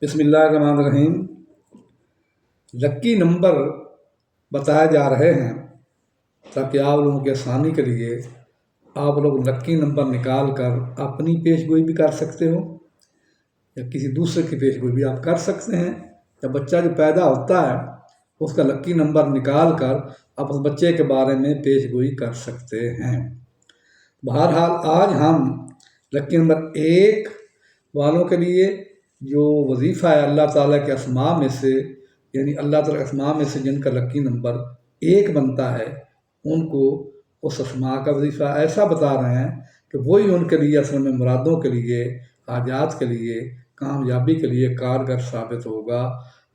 بسم اللہ الرحمن الرحیم۔ لکی نمبر بتائے جا رہے ہیں تاکہ آپ لوگوں کی آسانی کے لیے آپ لوگ لکی نمبر نکال کر اپنی پیش گوئی بھی کر سکتے ہو یا کسی دوسرے کی پیش گوئی بھی آپ کر سکتے ہیں۔ جب بچہ جو پیدا ہوتا ہے اس کا لکی نمبر نکال کر آپ اس بچے کے بارے میں پیش گوئی کر سکتے ہیں۔ بہرحال آج ہم لکی نمبر 1 والوں کے لیے جو وظیفہ ہے اللہ تعالیٰ کے اسماء میں سے، یعنی اللہ تعالیٰ کے اسماء میں سے جن کا لکی نمبر 1 بنتا ہے، ان کو اس اسماء کا وظیفہ ایسا بتا رہے ہیں کہ وہی ان کے لیے اصل میں مرادوں کے لیے، حاجات کے لیے، کامیابی کے لیے کارگر ثابت ہوگا۔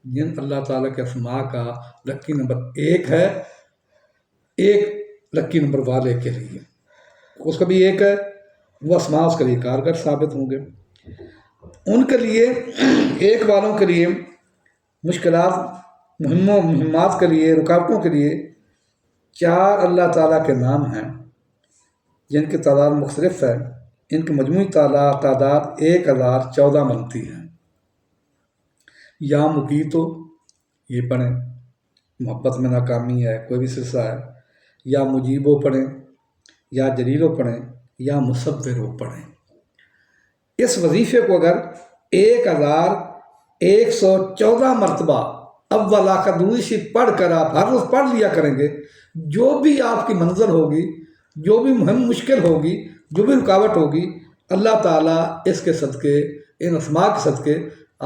جن اللہ تعالیٰ کے اسماء کا لکی نمبر 1 ہے، 1 لکی نمبر والے کے لیے اس کا بھی 1 ہے، وہ اسماء اس کے لیے کارگر ثابت ہوں گے۔ ان کے لیے 1 والوں کے لیے مشکلات، مہمات کے لیے، رکاوٹوں کے لیے 4 اللہ تعالیٰ کے نام ہیں جن کی تعداد مختلف ہے۔ ان کی مجموعی تعداد 1014 بنتی ہے۔ یا مقیتو، یہ پڑھیں، محبت میں ناکامی ہے، کوئی بھی سلسلہ ہے۔ یا مجیبو پڑھیں، یا جلیلو پڑھیں، یا مصورو پڑھیں۔ اس وظیفے کو اگر 1114 مرتبہ اول آخر درود شریف پڑھ کر آپ ہر روز پڑھ لیا کریں گے، جو بھی آپ کی منزل ہوگی، جو بھی مشکل ہوگی، جو بھی رکاوٹ ہوگی، اللہ تعالیٰ اس کے صدقے، ان اسماء کے صدقے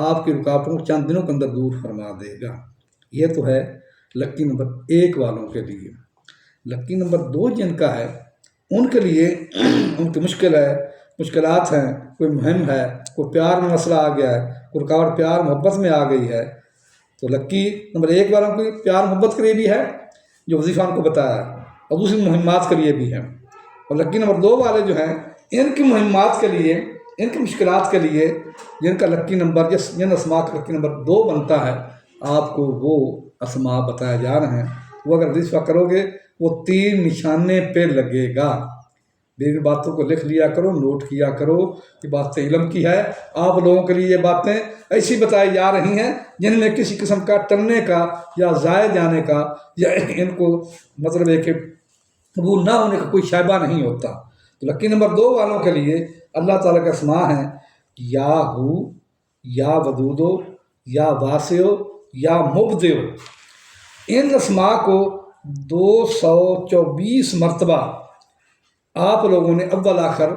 آپ کی رکاوٹوں کو چند دنوں کے اندر دور فرما دے گا۔ یہ تو ہے لکی نمبر 1 والوں کے لیے۔ لکی نمبر 2 جن کا ہے ان کے لیے ان کی مشکلات ہیں، کوئی مہم ہے، کوئی پیار میں مسئلہ آ گیا ہے، کوئی رکاوٹ پیار محبت میں آ گئی ہے، تو لکی نمبر 1 والوں کی پیار محبت کے لیے بھی ہے جو وظیفہ ان کو بتایا ہے، اور دوسری مہمات کے لیے بھی ہے۔ اور لکی نمبر 2 والے جو ہیں ان کی مہمات کے لیے، ان کی مشکلات کے لیے جن کا لکی نمبر، جن اسماء کا لکی نمبر 2 بنتا ہے، آپ کو وہ اسماء بتائے جا رہے ہیں۔ وہ اگر وظیفہ کرو گے وہ 3 نشانے پہ لگے گا۔ میری باتوں کو لکھ لیا کرو، نوٹ کیا کرو، یہ باتیں علم کی ہے۔ آپ لوگوں کے لیے یہ باتیں ایسی بتائی جا رہی ہیں جن میں کسی قسم کا ٹلنے کا یا ضائع جانے کا یا ان کو مطلب ہے کہ قبول نہ ہونے کا کوئی شائبہ نہیں ہوتا۔ تو لکی نمبر 2 والوں کے لیے اللہ تعالیٰ کا اسماء ہیں یا ہو، یا ودودو، یا واسعو، یا مبدعو۔ ان اسماء کو 224 مرتبہ آپ لوگوں نے اول آخر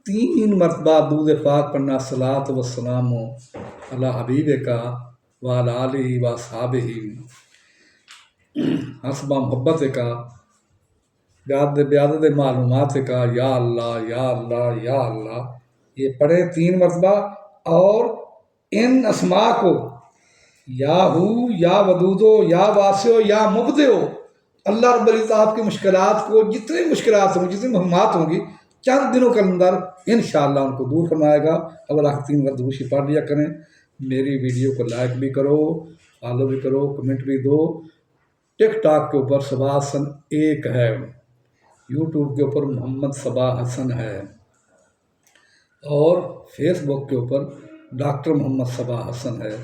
3 مرتبہ درود پاک پڑھنا، صلاۃ و السلام علی حبیب کا وعلی آلہ و اصحابہ حسب محبت کا بیعدد معلومات کا، یا اللہ یا اللہ یا اللہ، یہ پڑھیں 3 مرتبہ۔ اور ان اسماء کو یا ہو، یا ودودو، یا واسعو، یا مبدعو، اللہ رب العزت آپ کی مشکلات کو، جتنی مشکلات ہوں گی، جتنی مہمات ہوں گی، چند دنوں کے اندر انشاءاللہ ان کو دور فرمائے گا۔ اول آخر 3 مرتبہ درود شریف پڑھ لیا کریں۔ میری ویڈیو کو لائک بھی کرو، فالو بھی کرو، کمنٹ بھی دو۔ ٹک ٹاک کے اوپر صبا حسن 1 ہے، یوٹیوب کے اوپر محمد صبا حسن ہے، اور فیس بک کے اوپر ڈاکٹر محمد صبا حسن ہے۔